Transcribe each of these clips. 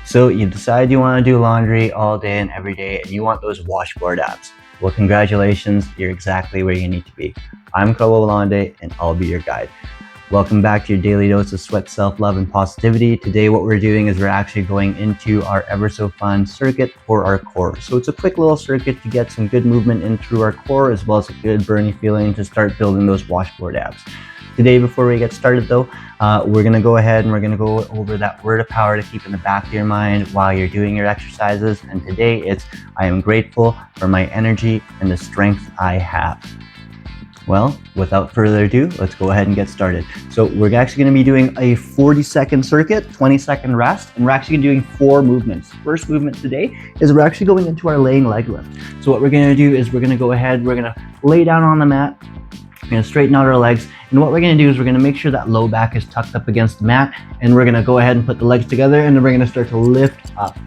So you decide you want to do laundry all day and every day and you want those washboard abs. Well, congratulations, you're exactly where you need to be. I'm Carlo Lalonde and I'll be your guide. Welcome back to your daily dose of sweat, self-love, and positivity. Today what we're doing is we're actually going into our ever so fun circuit for our core. So it's a quick little circuit to get some good movement in through our core as well as a good burning feeling to start building those washboard abs. Today, before we get started though, we're gonna go ahead and we're gonna go over that word of power to keep in the back of your mind while you're doing your exercises. And today it's, I am grateful for my energy and the strength I have. Well, without further ado, let's go ahead and get started. So we're actually gonna be doing a 40-second circuit, 20-second rest, and we're actually doing 4 movements. First movement today is we're actually going into our laying leg lift. So what we're gonna do is we're gonna go ahead, we're gonna lay down on the mat, we're gonna straighten out our legs, and what we're gonna do is we're gonna make sure that low back is tucked up against the mat, and we're gonna go ahead and put the legs together, and then we're gonna start to lift up.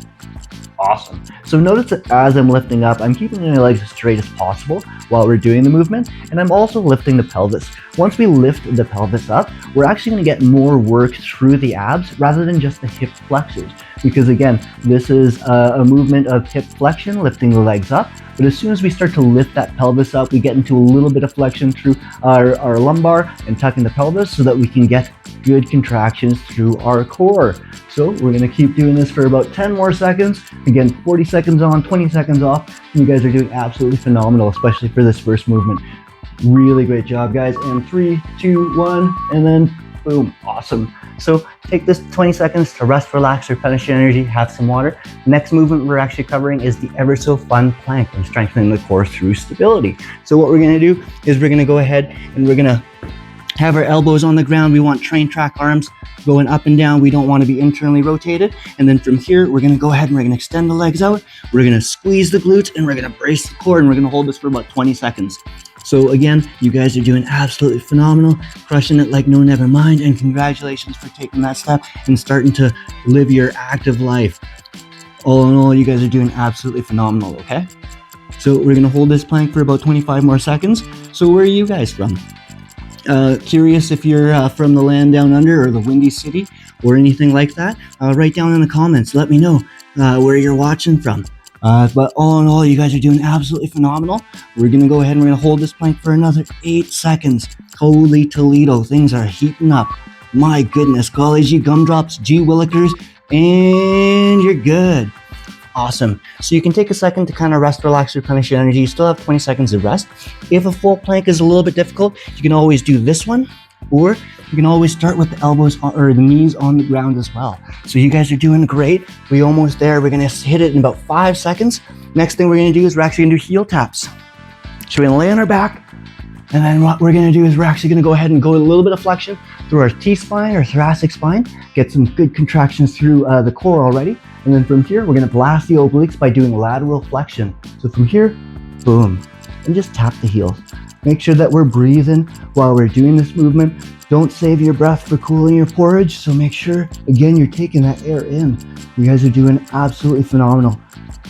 Awesome. So notice that as I'm lifting up, I'm keeping my legs as straight as possible while we're doing the movement, and I'm also lifting the pelvis. Once we lift the pelvis up, we're actually going to get more work through the abs rather than just the hip flexors, because again, this is a movement of hip flexion, lifting the legs up, but as soon as we start to lift that pelvis up, we get into a little bit of flexion through our lumbar and tucking the pelvis so that we can get good contractions through our core. So we're gonna keep doing this for about 10 more seconds. Again, 40 seconds on, 20 seconds off. You guys are doing absolutely phenomenal, especially for this first movement. Really great job, guys. And 3, 2, 1, and then boom, awesome. So take this 20 seconds to rest, relax, replenish your energy, have some water. Next movement we're actually covering is the ever so fun plank and strengthening the core through stability. So what we're gonna do is we're gonna go ahead and we're gonna have our elbows on the ground. We want train track arms going up and down. We don't want to be internally rotated. And then from here, we're going to go ahead and we're going to extend the legs out. We're going to squeeze the glutes and we're going to brace the core and we're going to hold this for about 20 seconds. So again, you guys are doing absolutely phenomenal, crushing it like no never mind. And congratulations for taking that step and starting to live your active life. All in all, you guys are doing absolutely phenomenal, okay? So we're going to hold this plank for about 25 more seconds. So where are you guys from? Curious if you're from the land down under or the Windy City or anything like that. Write down in the comments. Let me know where you're watching from. But all in all, you guys are doing absolutely phenomenal. We're going to go ahead and we're going to hold this plank for another 8 seconds. Holy Toledo, things are heating up. My goodness, golly gee gumdrops, gee willikers, and you're good. Awesome. So you can take a second to kind of rest, relax, replenish your energy. You still have 20 seconds of rest. If a full plank is a little bit difficult, you can always do this one, or you can always start with the elbows or the knees on the ground as well. So you guys are doing great. We're almost there. We're going to hit it in about 5 seconds. Next thing we're going to do is we're actually going to do heel taps. So we're going to lay on our back. And then what we're going to do is we're actually going to go ahead and go a little bit of flexion through our T-spine or thoracic spine. Get some good contractions through the core already. And then from here, we're going to blast the obliques by doing lateral flexion. So from here, boom, and just tap the heels. Make sure that we're breathing while we're doing this movement. Don't save your breath for cooling your porridge. So make sure, again, you're taking that air in. You guys are doing absolutely phenomenal.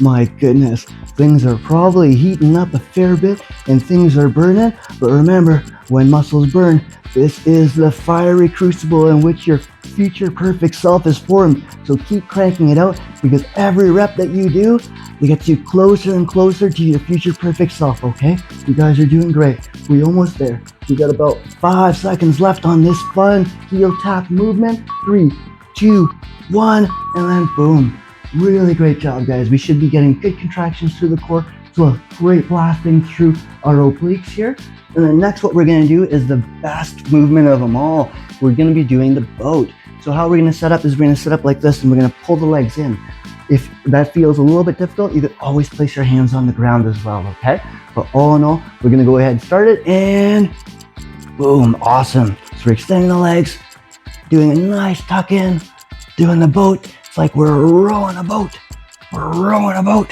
My goodness, things are probably heating up a fair bit and things are burning. But remember, when muscles burn, this is the fiery crucible in which your future perfect self is formed. So keep cranking it out because every rep that you do, it gets you closer and closer to your future perfect self, okay? You guys are doing great. We're almost there. We got about 5 seconds left on this fun heel tap movement. 3, 2, 1, and then boom. Really great job, guys. We should be getting good contractions through the core, so great blasting through our obliques here. And then next what we're going to do is the best movement of them all. We're going to be doing the boat. So how we're going to set up is we're going to set up like this and we're going to pull the legs in. If that feels a little bit difficult, you can always place your hands on the ground as well, okay? But all in all, we're going to go ahead and start it and boom, awesome. So we're extending the legs, doing a nice tuck in, doing the boat. It's like we're rowing a boat. We're rowing a boat.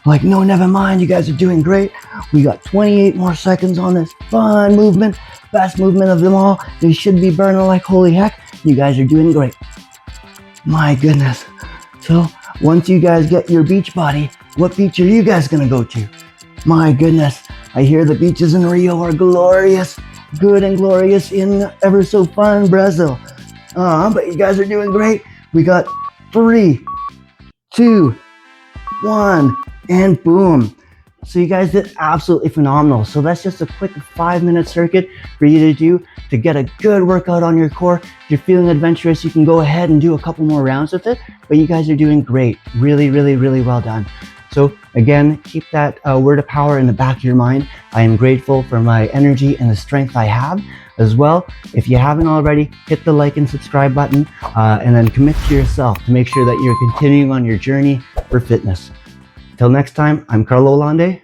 Like, no, never mind. You guys are doing great. We got 28 more seconds on this fun movement. Best movement of them all. They should be burning like holy heck. You guys are doing great. My goodness. So once you guys get your beach body, what beach are you guys going to go to? My goodness. I hear the beaches in Rio are glorious. Good and glorious in ever so fun Brazil. But you guys are doing great. We got 3, 2, 1, and boom. So you guys did absolutely phenomenal. So that's just a quick 5-minute circuit for you to do to get a good workout on your core. If you're feeling adventurous, you can go ahead and do a couple more rounds with it, but you guys are doing great. Really, really, really well done. So again, keep that word of power in the back of your mind. I am grateful for my energy and the strength I have as well. If you haven't already, hit the like and subscribe button and then commit to yourself to make sure that you're continuing on your journey for fitness. Till next time, I'm Carlo Lalonde.